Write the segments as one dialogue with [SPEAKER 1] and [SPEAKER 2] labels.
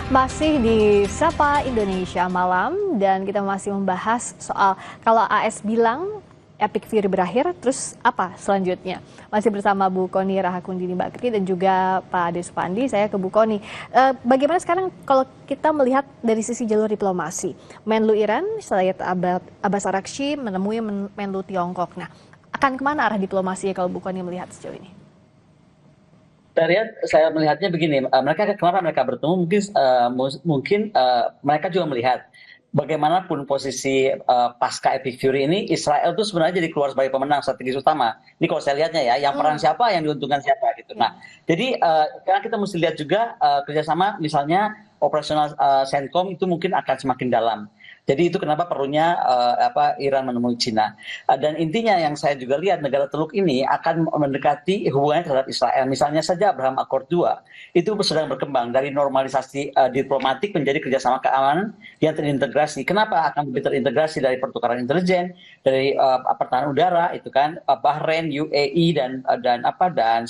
[SPEAKER 1] Masih di Sapa Indonesia Malam dan kita masih membahas soal kalau AS bilang Epic Fury berakhir, terus apa selanjutnya? Masih bersama Bu Kony Rahakundini Bakri dan juga Pak Ade Supandi. Saya ke Bu Kony. Bagaimana sekarang kalau kita melihat dari sisi jalur diplomasi? Menlu Iran, Sayyid Abbas Araghchi menemui Menlu Tiongkok. Nah, akan kemana arah diplomasinya kalau Bu Kony melihat sejauh ini?
[SPEAKER 2] Saya melihatnya begini, kenapa mereka bertemu, mungkin mereka juga melihat bagaimanapun posisi pasca Epic Fury ini, Israel itu sebenarnya jadi keluar sebagai pemenang strategis utama. Ini kalau saya lihatnya ya, yang perang siapa, yang diuntungkan siapa gitu. Nah, jadi karena kita mesti lihat juga kerjasama, misalnya operasional CENTCOM itu mungkin akan semakin dalam. Jadi itu kenapa perlunya Iran menemui Cina. Dan intinya yang saya juga lihat negara Teluk ini akan mendekati hubungannya terhadap Israel. Misalnya saja Abraham Accord 2 itu sedang berkembang dari normalisasi diplomatik menjadi kerjasama keamanan yang terintegrasi. Kenapa akan lebih terintegrasi dari pertukaran intelijen, dari pertahanan udara itu kan, Bahrain, UAE dan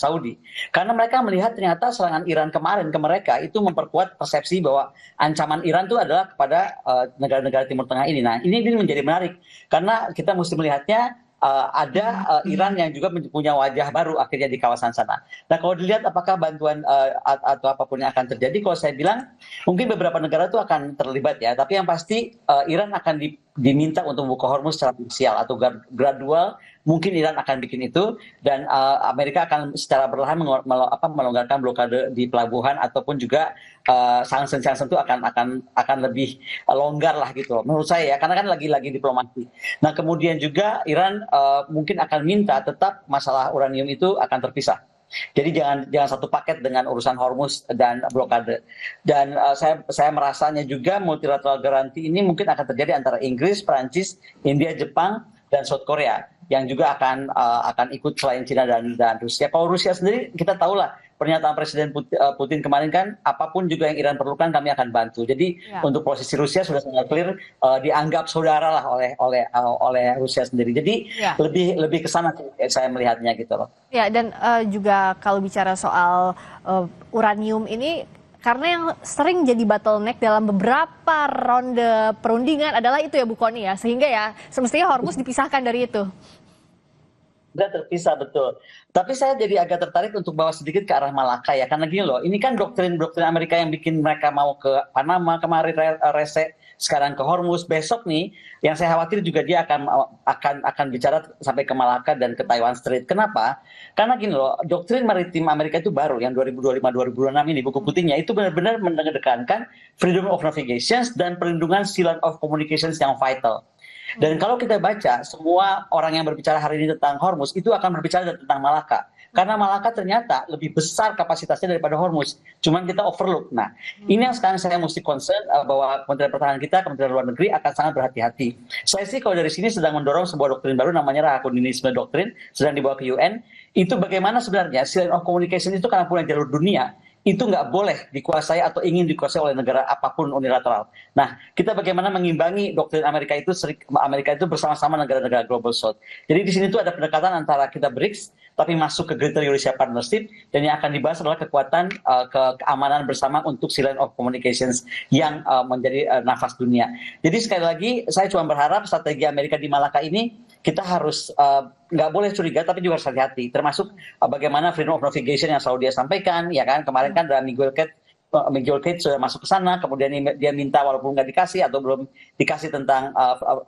[SPEAKER 2] Saudi. Karena mereka melihat ternyata serangan Iran kemarin ke mereka itu memperkuat persepsi bahwa ancaman Iran itu adalah kepada negara-negara Timur Tengah ini. Nah, ini menjadi menarik karena kita mesti melihatnya ada Iran yang juga punya wajah baru akhirnya di kawasan sana. Nah, kalau dilihat apakah bantuan atau apapun yang akan terjadi, kalau saya bilang mungkin beberapa negara itu akan terlibat ya, tapi yang pasti Iran akan diminta untuk membuka Hormuz secara parsial atau gradual. Mungkin Iran akan bikin itu dan Amerika akan secara perlahan melonggarkan blokade di pelabuhan ataupun juga sanksi-sanksi itu akan lebih longgar lah gitu menurut saya ya, karena kan lagi diplomasi. Nah, kemudian juga Iran mungkin akan minta tetap masalah uranium itu akan terpisah. Jadi jangan satu paket dengan urusan Hormuz dan blokade. Dan saya merasanya juga multilateral guarantee ini mungkin akan terjadi antara Inggris, Perancis, India, Jepang, dan South Korea yang juga akan ikut selain Cina dan Rusia. Kalau Rusia sendiri kita tahulah pernyataan Presiden Putin kemarin kan, apapun juga yang Iran perlukan kami akan bantu. Jadi untuk posisi Rusia sudah sangat clear, dianggap saudara lah oleh Rusia sendiri. Jadi lebih ke sana saya melihatnya gitu loh.
[SPEAKER 1] Ya, dan juga kalau bicara soal uranium ini, karena yang sering jadi bottleneck dalam beberapa ronde perundingan adalah itu ya Bu Kony ya, sehingga ya semestinya Hormuz dipisahkan dari itu.
[SPEAKER 2] Udah terpisah, betul. Tapi saya jadi agak tertarik untuk bawa sedikit ke arah Malaka ya, karena gini loh, ini kan doktrin Amerika yang bikin mereka mau ke Panama kemarin rese, sekarang ke Hormuz, besok nih yang saya khawatir juga dia akan bicara sampai ke Malaka dan ke Taiwan Strait. Kenapa? Karena gini loh, doktrin maritim Amerika itu baru yang 2025-2026 ini, buku putihnya itu benar-benar menekankan freedom of navigation dan perlindungan seal of communications yang vital. Dan kalau kita baca, semua orang yang berbicara hari ini tentang Hormuz itu akan berbicara tentang Malaka. Karena Malaka ternyata lebih besar kapasitasnya daripada Hormuz. Cuman kita overlook. Nah, ini yang sekarang saya mesti concern bahwa Kementerian Pertahanan kita, Kementerian Luar Negeri akan sangat berhati-hati. Saya sih kalau dari sini sedang mendorong sebuah doktrin baru namanya Rahakundinisme Doctrine, sedang dibawa ke UN. Itu bagaimana sebenarnya seal of communication itu karena punya jalur dunia, itu nggak boleh dikuasai atau ingin dikuasai oleh negara apapun unilateral. Nah, kita bagaimana mengimbangi doktrin Amerika itu bersama-sama negara-negara Global South. Jadi di sini tuh ada pendekatan antara kita BRICS, tapi masuk ke Greater Eurasia Partnership, dan yang akan dibahas adalah kekuatan keamanan bersama untuk Seal of Communications yang menjadi nafas dunia. Jadi sekali lagi, saya cuma berharap strategi Amerika di Malaka ini kita harus nggak boleh curiga, tapi juga harus hati-hati. Termasuk bagaimana freedom of navigation yang selalu dia sampaikan, ya kan? Kemarin kan ada Miguel Kate sudah masuk ke sana, kemudian dia minta walaupun nggak dikasih atau belum dikasih tentang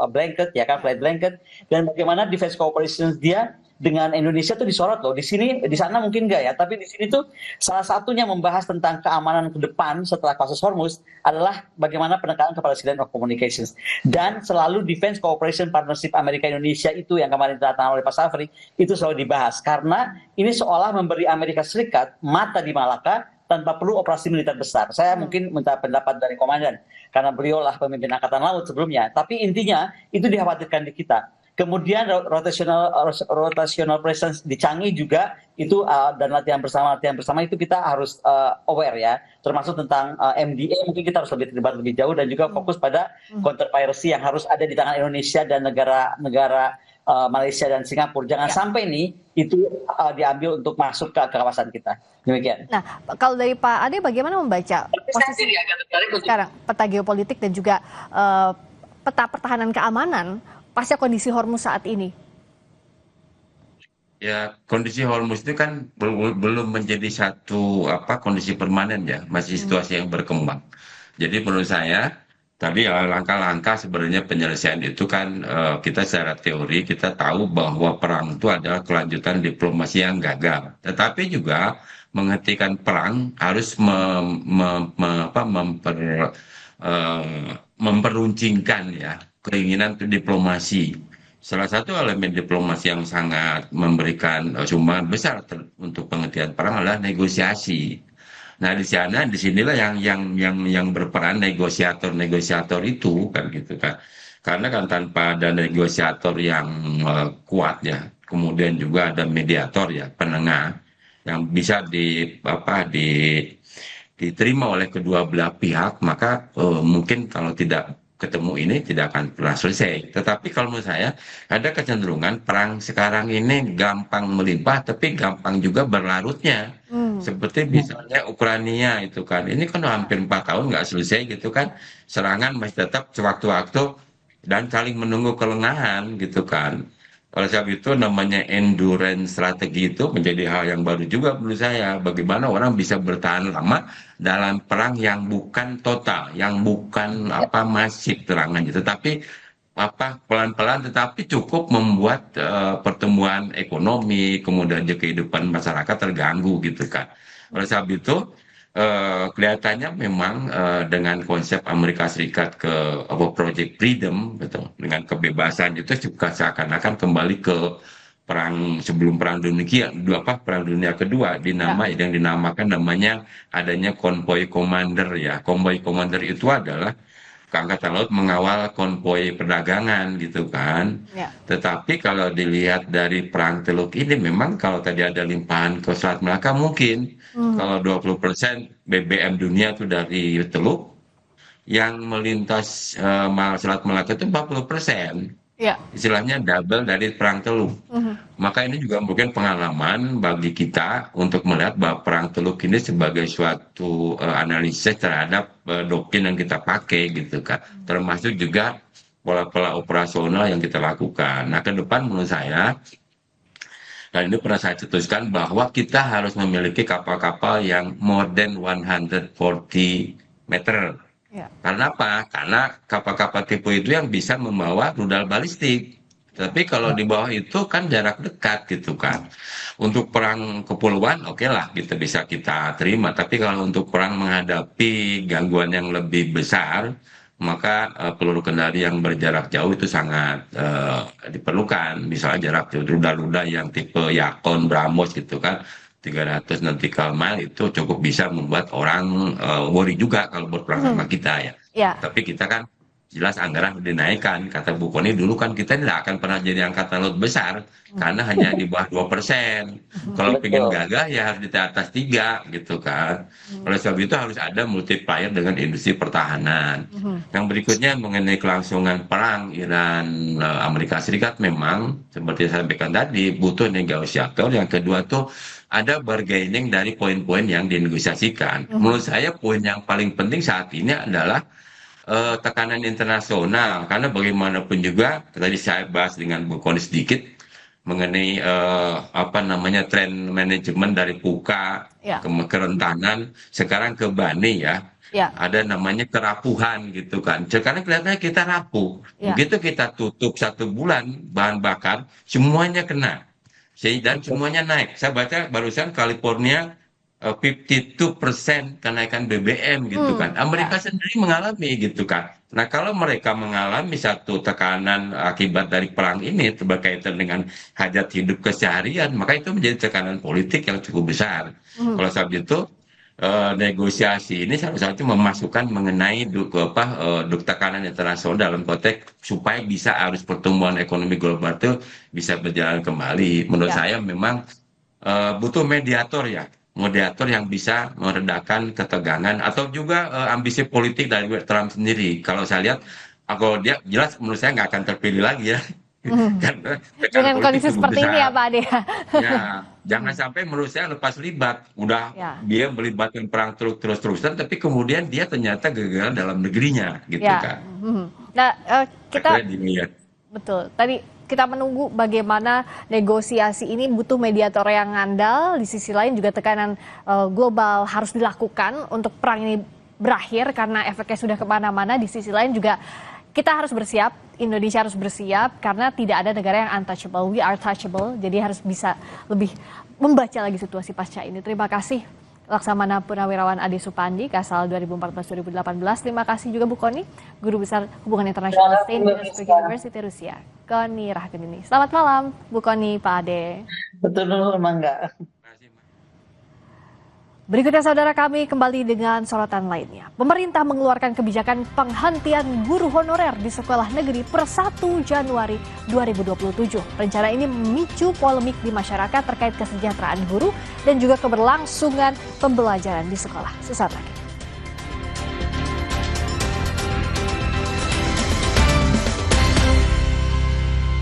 [SPEAKER 2] blanket, ya kan, flight blanket, dan bagaimana defense cooperation dia dengan Indonesia tuh disorot loh. Di sana mungkin nggak ya, tapi di sini tuh salah satunya membahas tentang keamanan ke depan setelah kasus Hormuz adalah bagaimana penekanan kepada Seal of Communications. Dan selalu Defense Cooperation Partnership Amerika Indonesia itu yang kemarin ditandatangani oleh Pak Safri itu selalu dibahas karena ini seolah memberi Amerika Serikat mata di Malaka tanpa perlu operasi militer besar. Saya mungkin minta pendapat dari komandan karena beliau lah pemimpin angkatan laut sebelumnya. Tapi intinya itu dikhawatirkan di kita. Kemudian rotational presence di Changi juga itu dan latihan bersama itu kita harus aware ya, termasuk tentang MDA mungkin kita harus terlibat lebih jauh dan juga fokus pada counter piracy yang harus ada di tangan Indonesia dan negara Malaysia dan Singapura. Jangan sampai nih itu diambil untuk masuk ke kawasan kita. Demikian.
[SPEAKER 1] Nah, kalau dari Pak Ade bagaimana membaca
[SPEAKER 2] saya
[SPEAKER 1] posisi
[SPEAKER 2] jadi agak tertarik untuk
[SPEAKER 1] sekarang, peta geopolitik dan juga peta pertahanan keamanan pasca kondisi Hormuz saat ini?
[SPEAKER 3] Ya, kondisi Hormuz itu kan belum menjadi satu kondisi permanen ya, masih situasi yang berkembang. Jadi menurut saya tadi langkah-langkah sebenarnya penyelesaian itu kan kita secara teori kita tahu bahwa perang itu adalah kelanjutan diplomasi yang gagal. Tetapi juga menghentikan perang harus memperuncingkan ya keinginan untuk diplomasi. Salah satu elemen diplomasi yang sangat memberikan sumbangan besar untuk penghentian perang adalah negosiasi. Nah, di sinilah yang berperan negosiator itu kan gitu kan. Karena kan tanpa ada negosiator yang kuat ya, kemudian juga ada mediator ya, penengah yang bisa diterima oleh kedua belah pihak, maka mungkin kalau tidak ketemu ini tidak akan pernah selesai. Tetapi kalau menurut saya ada kecenderungan perang sekarang ini gampang melimpah, tapi gampang juga berlarutnya. Seperti misalnya Ukraina itu kan, ini kan hampir 4 tahun nggak selesai gitu kan, serangan masih tetap sewaktu-waktu dan saling menunggu kelengahan gitu kan. Oleh sebab itu namanya endurance strategi itu menjadi hal yang baru juga menurut saya. Bagaimana orang bisa bertahan lama dalam perang yang bukan total, yang bukan masif terangannya, tetapi pelan-pelan tetapi cukup membuat pertumbuhan ekonomi, kemudian juga kehidupan masyarakat terganggu gitu kan. Oleh sebab itu kelihatannya memang dengan konsep Amerika Serikat ke Project Freedom, betul, dengan kebebasan itu juga seakan-akan kembali ke perang sebelum perang dunia kedua yang dinamakan namanya adanya konvoy commander ya. Konvoy commander itu adalah Angkatan Laut mengawal konvoy perdagangan gitu kan.
[SPEAKER 1] Ya.
[SPEAKER 3] Tetapi kalau dilihat dari perang Teluk ini memang kalau tadi ada limpahan ke Selat Melaka mungkin kalau 20% BBM dunia itu dari Teluk, yang melintas Selat Melaka itu 40%.
[SPEAKER 1] Ya.
[SPEAKER 3] Istilahnya double dari perang Teluk. Maka ini juga mungkin pengalaman bagi kita untuk melihat bahwa perang Teluk ini sebagai suatu analisis terhadap doktrin yang kita pakai gitu kan. Termasuk juga pola-pola operasional yang kita lakukan. Nah, ke depan menurut saya, dan ini pernah saya cetuskan bahwa kita harus memiliki kapal-kapal yang more than 140 meter.
[SPEAKER 1] Ya.
[SPEAKER 3] Karena apa? Karena kapal-kapal tipe itu yang bisa membawa rudal balistik. Tapi kalau di bawah itu kan jarak dekat gitu kan. Untuk perang kepulauan oke lah kita bisa kita terima. Tapi kalau untuk perang menghadapi gangguan yang lebih besar, maka peluru kendali yang berjarak jauh itu sangat diperlukan. Misalnya jarak rudal-rudal yang tipe Yakon, Brahmos gitu kan. 300 nautical mile itu cukup bisa membuat orang worry juga kalau berperang sama kita ya.
[SPEAKER 1] Ya.
[SPEAKER 3] Tapi kita kan jelas anggaran dinaikkan. Kata Bu Koni dulu kan kita tidak akan pernah jadi angkatan laut besar karena hanya di bawah 2%. Kalau pengen gagah ya harus di atas 3 gitu kan. Oleh sebab itu harus ada multiplier dengan industri pertahanan. Yang berikutnya mengenai kelangsungan perang Iran Amerika Serikat memang seperti saya sampaikan tadi butuh negosiator. Yang kedua tuh ada bargaining dari poin-poin yang dinegosiasikan. Menurut saya poin yang paling penting saat ini adalah tekanan internasional, karena bagaimanapun juga tadi saya bahas dengan Bu Koni sedikit mengenai trend manajemen dari PUKA kerentanan sekarang ke Bani ya. Ada namanya kerapuhan gitu kan. Sekarang kelihatannya kita rapuh. Begitu kita tutup 1 bulan bahan bakar, semuanya kena. Dan semuanya naik. Saya baca barusan California 52% kenaikan BBM gitu kan. Amerika sendiri mengalami gitu kan. Nah, kalau mereka mengalami satu tekanan akibat dari perang ini berkaitan dengan hajat hidup keseharian, maka itu menjadi tekanan politik yang cukup besar. Kalau sebab itu negosiasi ini salah satu memasukkan mengenai tekanan internasional dalam konteks supaya bisa arus pertumbuhan ekonomi global itu bisa berjalan kembali. Menurut saya memang butuh mediator ya. Mediator yang bisa meredakan ketegangan atau juga ambisi politik dari Trump sendiri. Kalau saya lihat, kalau dia jelas menurut saya nggak akan terpilih lagi ya.
[SPEAKER 1] Dengan kondisi seperti ini ya Pak Ade.
[SPEAKER 3] Ya, Jangan sampai menurut saya lepas libat, udah
[SPEAKER 1] Ya.
[SPEAKER 3] dia melibatkan perang terus-terusan, tapi kemudian dia ternyata gagal dalam negerinya, gitu
[SPEAKER 1] Ya.
[SPEAKER 3] kan.
[SPEAKER 1] Nah, kita
[SPEAKER 3] Akhirnya dilihat.
[SPEAKER 1] betul. Tadi kita menunggu bagaimana negosiasi ini butuh mediator yang ngandal. Di sisi lain juga tekanan global harus dilakukan untuk perang ini berakhir karena efeknya sudah kemana-mana. Di sisi lain juga kita harus bersiap, Indonesia harus bersiap karena tidak ada negara yang untouchable. We are touchable, jadi harus bisa lebih membaca lagi situasi pasca ini. Terima kasih Laksamana Purnawirawan Ade Supandi, Kasal 2014-2018. Terima kasih juga Bu Koni, Guru Besar Hubungan Internasional Saint Petersburg University Rusia, Koni Rahakundini. Selamat malam, Bu Koni, Pak Ade.
[SPEAKER 2] Betul, Mangga.
[SPEAKER 1] Berikutnya saudara kami kembali dengan sorotan lainnya. Pemerintah mengeluarkan kebijakan penghentian guru honorer di sekolah negeri per 1 Januari 2027. Rencana ini memicu polemik di masyarakat terkait kesejahteraan guru dan juga keberlangsungan pembelajaran di sekolah. Sesaat lagi.